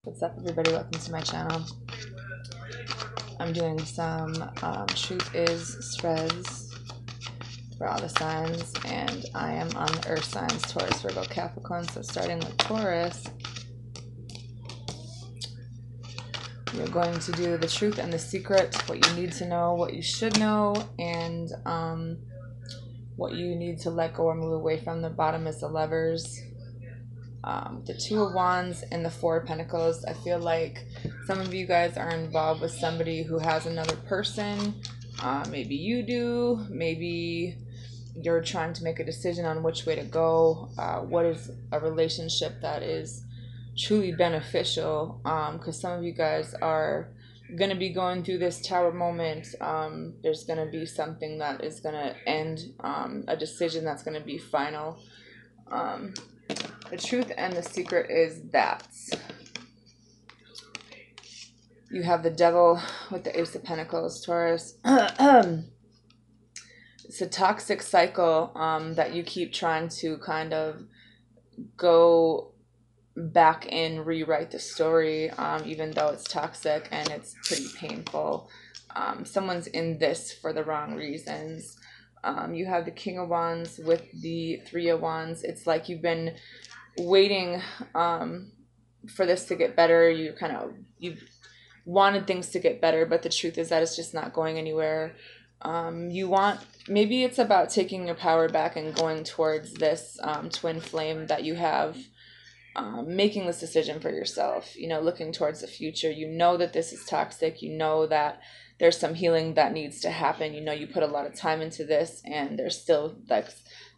What's up, everybody? Welcome to my channel. I'm doing some truth is spreads for all the signs, and I am on the earth signs: Taurus, Virgo, Capricorn. So starting with Taurus, you're going to do the truth and the secret, what you need to know, what you should know, and what you need to let go or move away from. The bottom is the Lovers. The Two of Wands and the Four of Pentacles. I feel like some of you guys are involved with somebody who has another person. Maybe you do. Maybe you're trying to make a decision on which way to go. What is a relationship that is truly beneficial? Because some of you guys are going to be going through this Tower moment. There's going to be something that is going to end, a decision that's going to be final. The truth and the secret is that you have the Devil with the Ace of Pentacles, Taurus. It's a toxic cycle that you keep trying to kind of go back and rewrite the story, even though it's toxic and it's pretty painful. Someone's in this for the wrong reasons. You have the King of Wands with the Three of Wands. It's like you've been waiting for this to get better. You've wanted things to get better, but the truth is that it's just not going anywhere. Maybe it's about taking your power back and going towards this twin flame that you have, making this decision for yourself, looking towards the future. You know that this is toxic. You know that there's some healing that needs to happen. You put a lot of time into this, and there's still like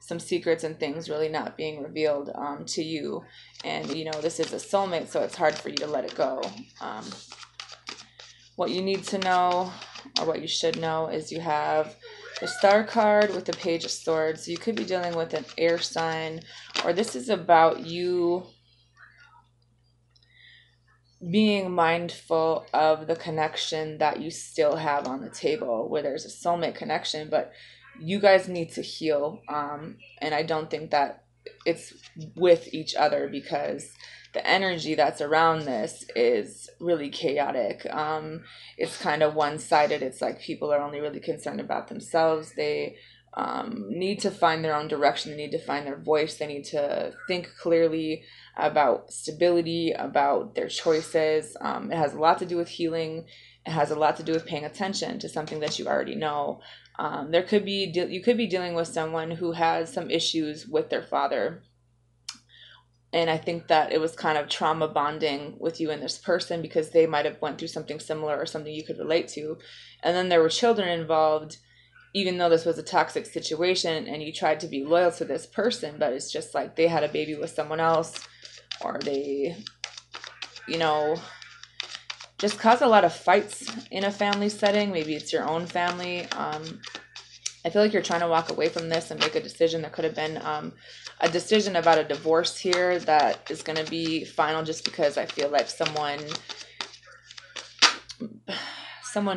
some secrets and things really not being revealed to you. And this is a soulmate, so it's hard for you to let it go. What you need to know, or what you should know, is you have the Star card with the Page of Swords. So you could be dealing with an air sign, or this is about you being mindful of the connection that you still have on the table, where there's a soulmate connection, but you guys need to heal. And I don't think that it's with each other, because the energy that's around this is really chaotic. It's kind of one-sided. It's like people are only really concerned about themselves. They need to find their own direction. They need to find their voice. They need to think clearly about stability, about their choices. It has a lot to do with healing. It has a lot to do with paying attention to something that you already know. You could be dealing with someone who has some issues with their father. And I think that it was kind of trauma bonding with you and this person, because they might have went through something similar or something you could relate to. And then there were children involved, even though this was a toxic situation, and you tried to be loyal to this person, but it's just like they had a baby with someone else, or they, just cause a lot of fights in a family setting. Maybe it's your own family. I feel like you're trying to walk away from this and make a decision. There could have been a decision about a divorce here that is going to be final, just because I feel like someone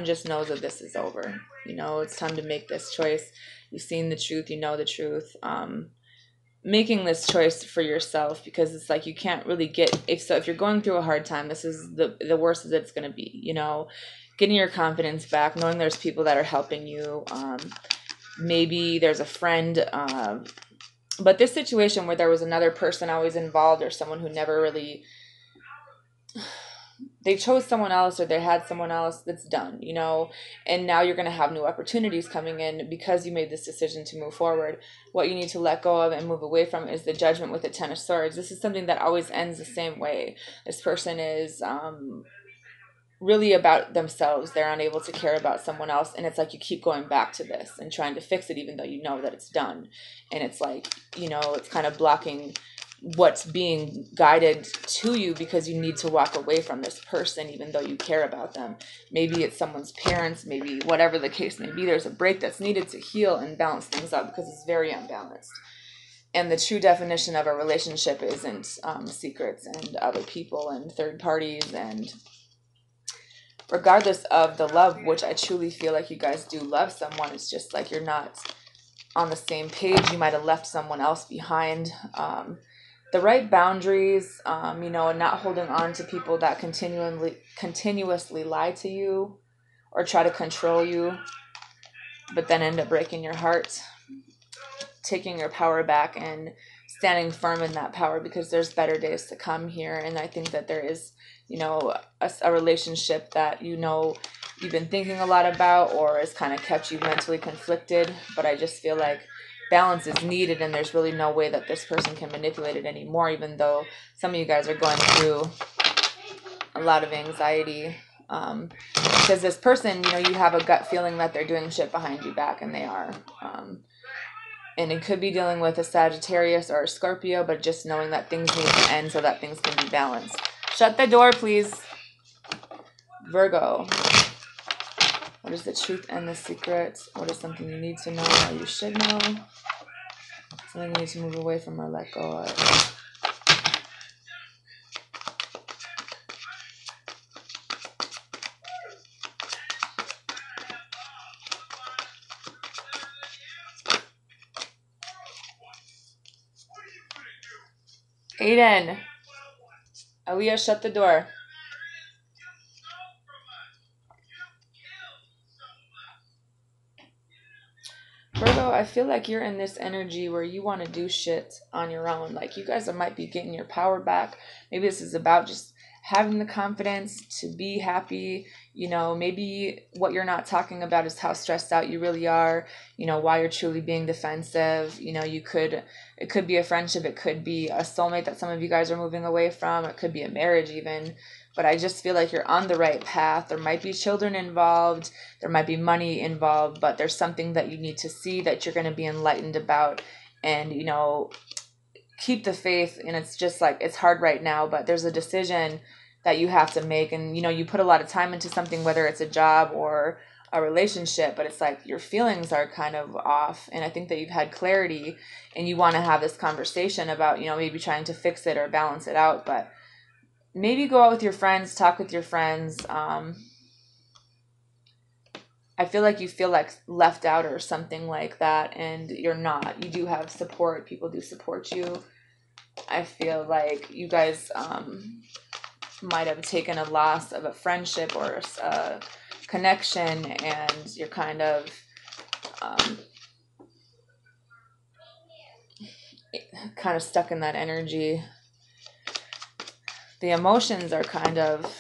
just knows that this is over. It's time to make this choice. You've seen the truth. You know the truth. Making this choice for yourself, because it's like you can't really if you're going through a hard time, this is the worst that it's going to be. Getting your confidence back, knowing there's people that are helping you. Maybe there's a friend, but this situation where there was another person always involved, or someone who never really, they chose someone else, or they had someone else, that's done, and now you're going to have new opportunities coming in because you made this decision to move forward. What you need to let go of and move away from is the Judgment with the Ten of Swords. This is something that always ends the same way. This person is really about themselves. They're unable to care about someone else, and it's like you keep going back to this and trying to fix it, even though you know that it's done. And it's like, it's kind of blocking what's being guided to you, because you need to walk away from this person even though you care about them. Maybe it's someone's parents, maybe whatever the case may be. There's a break that's needed to heal and balance things out, because it's very unbalanced. And the true definition of a relationship isn't secrets and other people and third parties. And regardless of the love, which I truly feel like you guys do love someone, it's just like you're not on the same page. You might have left someone else behind. the right boundaries, you know, and not holding on to people that continuously lie to you or try to control you, but then end up breaking your heart. Taking your power back and standing firm in that power, because there's better days to come here. And I think that there is, you know, a relationship that, you know, you've been thinking a lot about or has kind of kept you mentally conflicted. But I just feel like balance is needed, and there's really no way that this person can manipulate it anymore, even though some of you guys are going through a lot of anxiety. Because this person, you know, you have a gut feeling that they're doing shit behind your back, and they are. And it could be dealing with a Sagittarius or a Scorpio, but just knowing that things need to end so that things can be balanced. Shut the door, please. Virgo. What is the truth and the secret? What is something you need to know or you should know? Something you need to move away from or let go of. Aiden. Aaliyah, shut the door. Virgo, I feel like you're in this energy where you want to do shit on your own. Like, you guys might be getting your power back. Maybe this is about just having the confidence to be happy. You know, maybe what you're not talking about is how stressed out you really are. You know, why you're truly being defensive. You know, it could be a friendship. It could be a soulmate that some of you guys are moving away from. It could be a marriage even. But I just feel like you're on the right path. There might be children involved. There might be money involved. But there's something that you need to see that you're going to be enlightened about. And, you know, keep the faith. And it's just like, it's hard right now. But there's a decision that you have to make. And, you know, you put a lot of time into something, whether it's a job or a relationship. But it's like your feelings are kind of off. And I think that you've had clarity. And you want to have this conversation about, you know, maybe trying to fix it or balance it out. But maybe go out with your friends, talk with your friends. I feel like you feel like left out or something like that, and you're not. You do have support. People do support you. I feel like you guys might have taken a loss of a friendship or a connection, and you're kind of stuck in that energy. The emotions are kind of,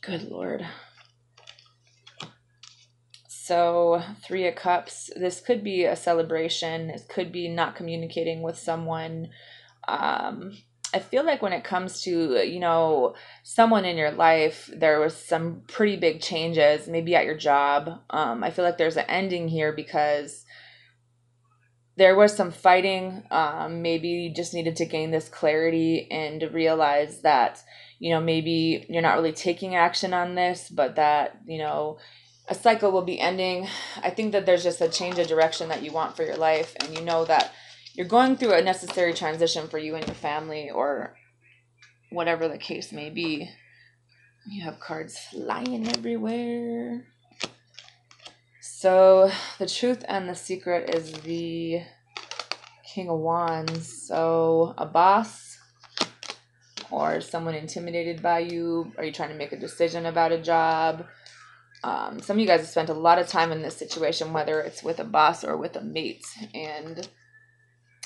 good Lord. So 3 of Cups, this could be a celebration. It could be not communicating with someone. I feel like when it comes to, you know, someone in your life, there was some pretty big changes, maybe at your job. I feel like there's an ending here because there was some fighting. Maybe you just needed to gain this clarity and realize that, you know, maybe you're not really taking action on this, but that, you know, a cycle will be ending. I think that there's just a change of direction that you want for your life. And you know that you're going through a necessary transition for you and your family, or whatever the case may be. You have cards flying everywhere. So the truth and the secret is the King of Wands. So a boss or someone intimidated by you. Are you trying to make a decision about a job? Some of you guys have spent a lot of time in this situation, whether it's with a boss or with a mate, and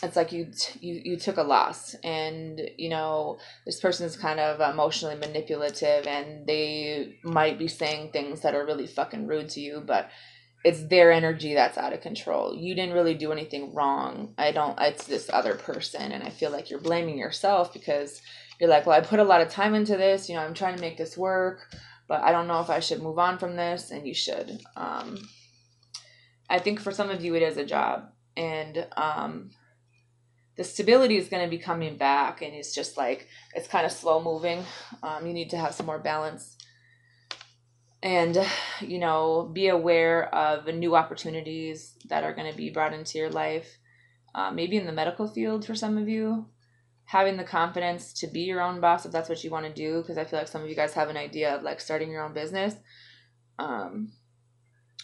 it's like you took a loss, and you know this person is kind of emotionally manipulative, and they might be saying things that are really fucking rude to you, but it's their energy that's out of control. You didn't really do anything wrong. It's this other person, and I feel like you're blaming yourself because you're like, well, I put a lot of time into this, you know, I'm trying to make this work, but I don't know if I should move on from this, and you should. I think for some of you it is a job, and the stability is going to be coming back, and it's just like, it's kind of slow moving. You need to have some more balance, and, you know, be aware of new opportunities that are going to be brought into your life. Maybe in the medical field for some of you. Having the confidence to be your own boss if that's what you want to do, because I feel like some of you guys have an idea of like starting your own business.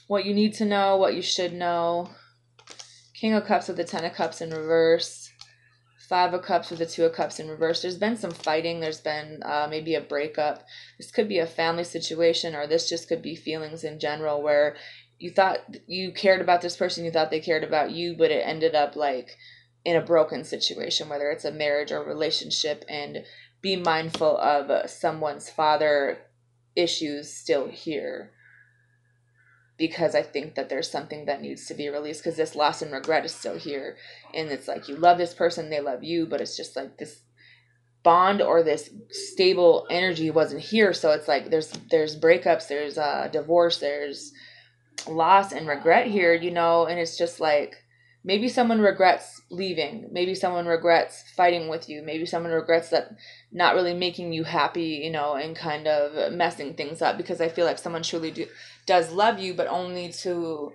What you need to know, what you should know. King of Cups with the 10 of Cups in reverse. Five of Cups with the Two of Cups in reverse. There's been some fighting. There's been maybe a breakup. This could be a family situation, or this just could be feelings in general where you thought you cared about this person, you thought they cared about you, but it ended up like in a broken situation, whether it's a marriage or relationship. And be mindful of someone's father issues still here, because I think that there's something that needs to be released, because this loss and regret is still here. And it's like you love this person, they love you, but it's just like this bond or this stable energy wasn't here. So it's like there's breakups, there's divorce, there's loss and regret here, you know. And it's just like maybe someone regrets leaving, maybe someone regrets fighting with you, maybe someone regrets that not really making you happy, you know, and kind of messing things up, because I feel like someone truly does love you, but only to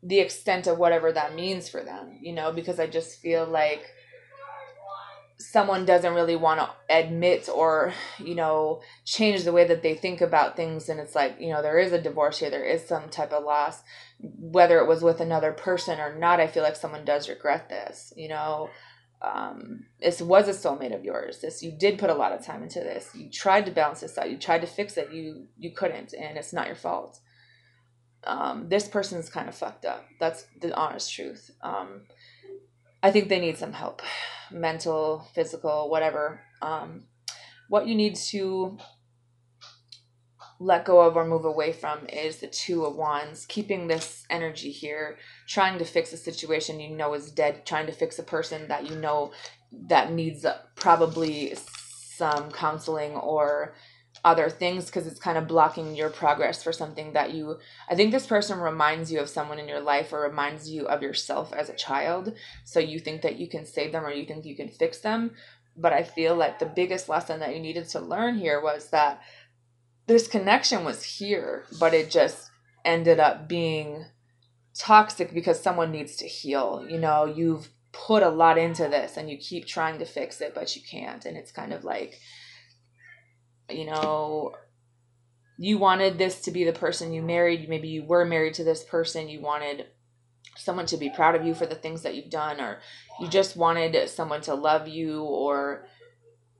the extent of whatever that means for them, you know. Because I just feel like someone doesn't really want to admit or, you know, change the way that they think about things. And it's like, you know, there is a divorce here, there is some type of loss, whether it was with another person or not. I feel like someone does regret this, you know. This was a soulmate of yours. You did put a lot of time into this. You tried to balance this out, you tried to fix it, you couldn't, and it's not your fault. This person's kind of fucked up. That's the honest truth. I think they need some help, mental, physical, whatever. What you need to let go of or move away from is the Two of Wands, keeping this energy here, trying to fix a situation you know is dead, trying to fix a person that you know that needs probably some counseling or other things, because it's kind of blocking your progress for something that I think this person reminds you of someone in your life, or reminds you of yourself as a child. So you think that you can save them, or you think you can fix them. But I feel like the biggest lesson that you needed to learn here was that this connection was here, but it just ended up being toxic because someone needs to heal. You know, you've put a lot into this and you keep trying to fix it, but you can't. And it's kind of like, you know, you wanted this to be the person you married. Maybe you were married to this person. You wanted someone to be proud of you for the things that you've done, or you just wanted someone to love you,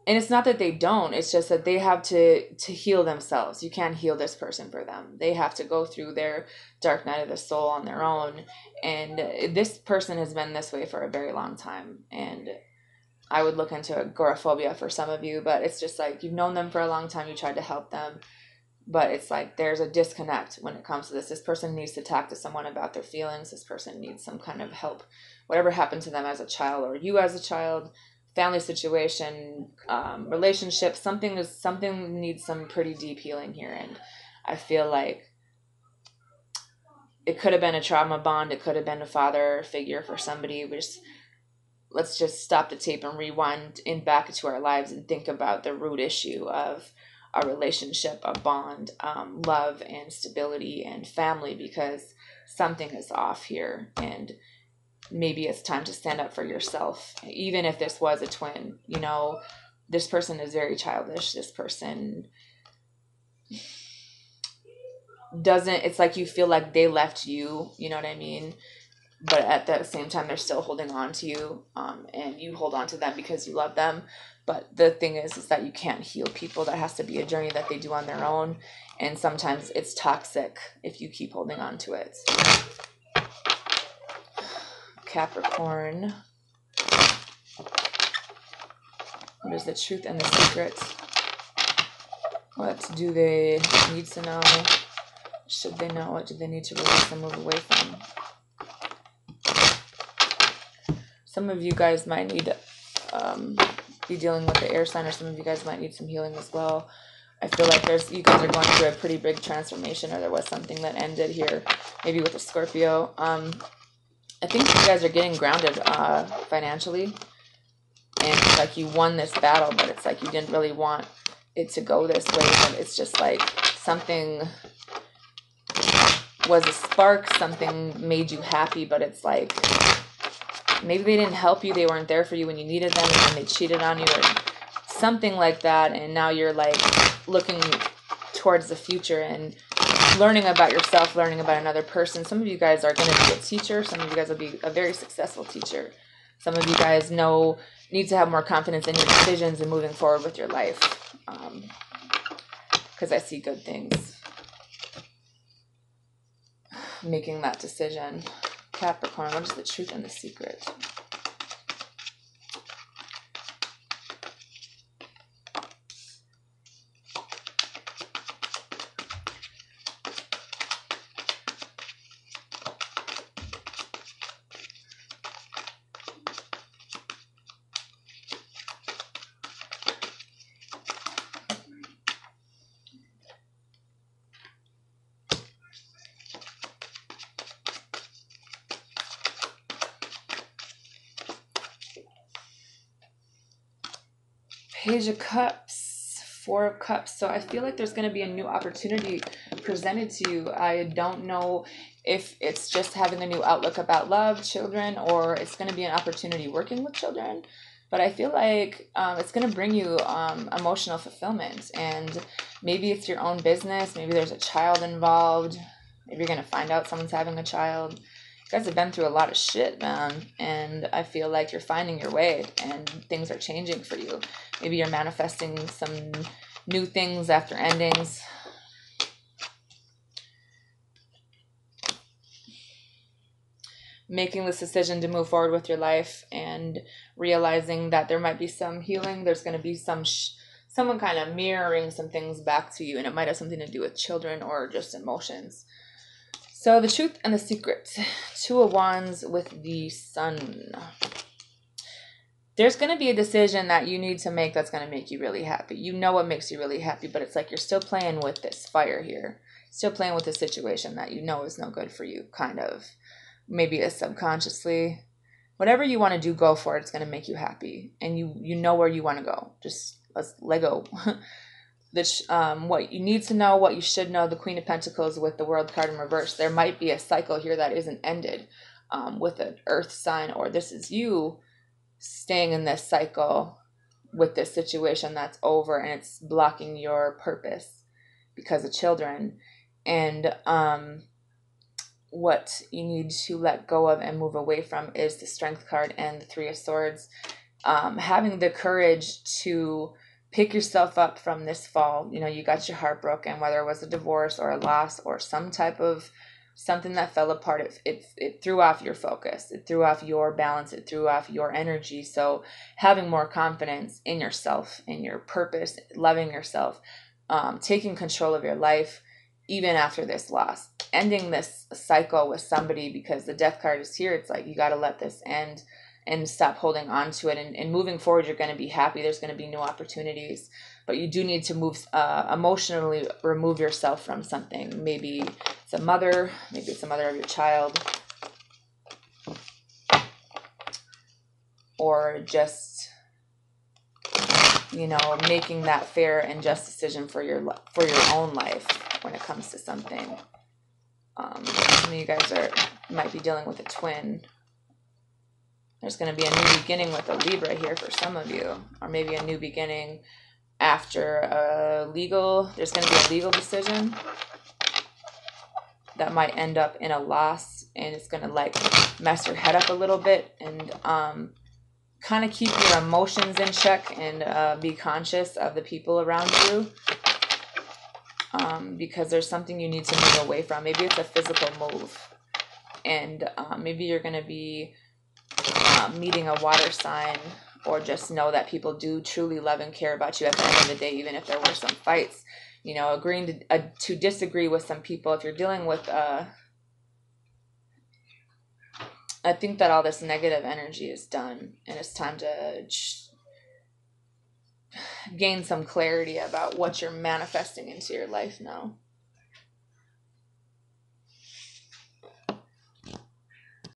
and it's not that they don't, it's just that they have to heal themselves. You can't heal this person for them. They have to go through their dark night of the soul on their own. And this person has been this way for a very long time. And I would look into agoraphobia for some of you, but it's just like you've known them for a long time, you tried to help them, but it's like there's a disconnect when it comes to this. This person needs to talk to someone about their feelings. This person needs some kind of help. Whatever happened to them as a child, or you as a child, family situation, relationship, something needs some pretty deep healing here. And I feel like it could have been a trauma bond. It could have been a father figure for somebody. Let's just stop the tape and rewind back into our lives and think about the root issue of a relationship, a bond, love and stability and family, because something is off here. And maybe it's time to stand up for yourself. Even if this was a twin, you know, this person is very childish. This person it's like you feel like they left you, you know what I mean? But at the same time, they're still holding on to you, and you hold on to them because you love them. But the thing is that you can't heal people. That has to be a journey that they do on their own. And sometimes it's toxic if you keep holding on to it. Capricorn. What is the truth and the secret? What do they need to know? Should they know? What do they need to release and move away from? Some of you guys might need to be dealing with the air sign, or some of you guys might need some healing as well. I feel like you guys are going through a pretty big transformation, or there was something that ended here, maybe with a Scorpio. I think you guys are getting grounded financially, and it's like you won this battle, but it's like you didn't really want it to go this way. But it's just like something was a spark, something made you happy, but it's like maybe they didn't help you, they weren't there for you when you needed them, and they cheated on you or something like that. And now you're like looking towards the future and learning about yourself, learning about another person. Some of you guys are going to be a teacher. Some of you guys will be a very successful teacher. Some of you guys need to have more confidence in your decisions and moving forward with your life. Because I see good things. Making that decision. Capricorn, what is the truth and the secret? Page of Cups, Four of Cups. So I feel like there's going to be a new opportunity presented to you. I don't know if it's just having a new outlook about love, children, or it's going to be an opportunity working with children. But I feel like it's going to bring you emotional fulfillment. And maybe it's your own business. Maybe there's a child involved. Maybe you're going to find out someone's having a child. You guys have been through a lot of shit, man. And I feel like you're finding your way and things are changing for you. Maybe you're manifesting some new things after endings. Making this decision to move forward with your life and realizing that there might be some healing. There's going to be someone kind of mirroring some things back to you, and it might have something to do with children or just emotions. So the truth and the secret. Two of Wands with the Sun. There's going to be a decision that you need to make that's going to make you really happy. You know what makes you really happy, but it's like you're still playing with this fire here. Still playing with a situation that you know is no good for you, kind of. Maybe it's subconsciously. Whatever you want to do, go for it. It's going to make you happy. And you know where you want to go. Just let's let go. What you need to know, what you should know, the Queen of Pentacles with the World card in reverse. There might be a cycle here that isn't ended with an earth sign, or this is you staying in this cycle with this situation that's over and it's blocking your purpose because of children. And what you need to let go of and move away from is the Strength card and the Three of Swords. Having the courage to pick yourself up from this fall. You know, you got your heart broken, whether it was a divorce or a loss or some type of something that fell apart. It threw off your focus. It threw off your balance. It threw off your energy. So having more confidence in yourself, in your purpose, loving yourself, taking control of your life, even after this loss, ending this cycle with somebody, because the Death card is here. It's like, you got to let this end and stop holding on to it. And moving forward, you're going to be happy. There's going to be new opportunities, but you do need to move emotionally, remove yourself from something. Maybe it's a mother, maybe it's a mother of your child, or just, you know, making that fair and just decision for your own life when it comes to something. Some of you guys might be dealing with a twin. There's going to be a new beginning with a Libra here for some of you, or maybe a new beginning after there's going to be a legal decision that might end up in a loss, and it's going to like mess your head up a little bit, and kind of keep your emotions in check, and be conscious of the people around you, because there's something you need to move away from. Maybe it's a physical move, and maybe you're going to be meeting a water sign, or just know that people do truly love and care about you at the end of the day, even if there were some fights. You know, agreeing to disagree with some people. If you're dealing with I think that all this negative energy is done, and it's time to gain some clarity about what you're manifesting into your life now.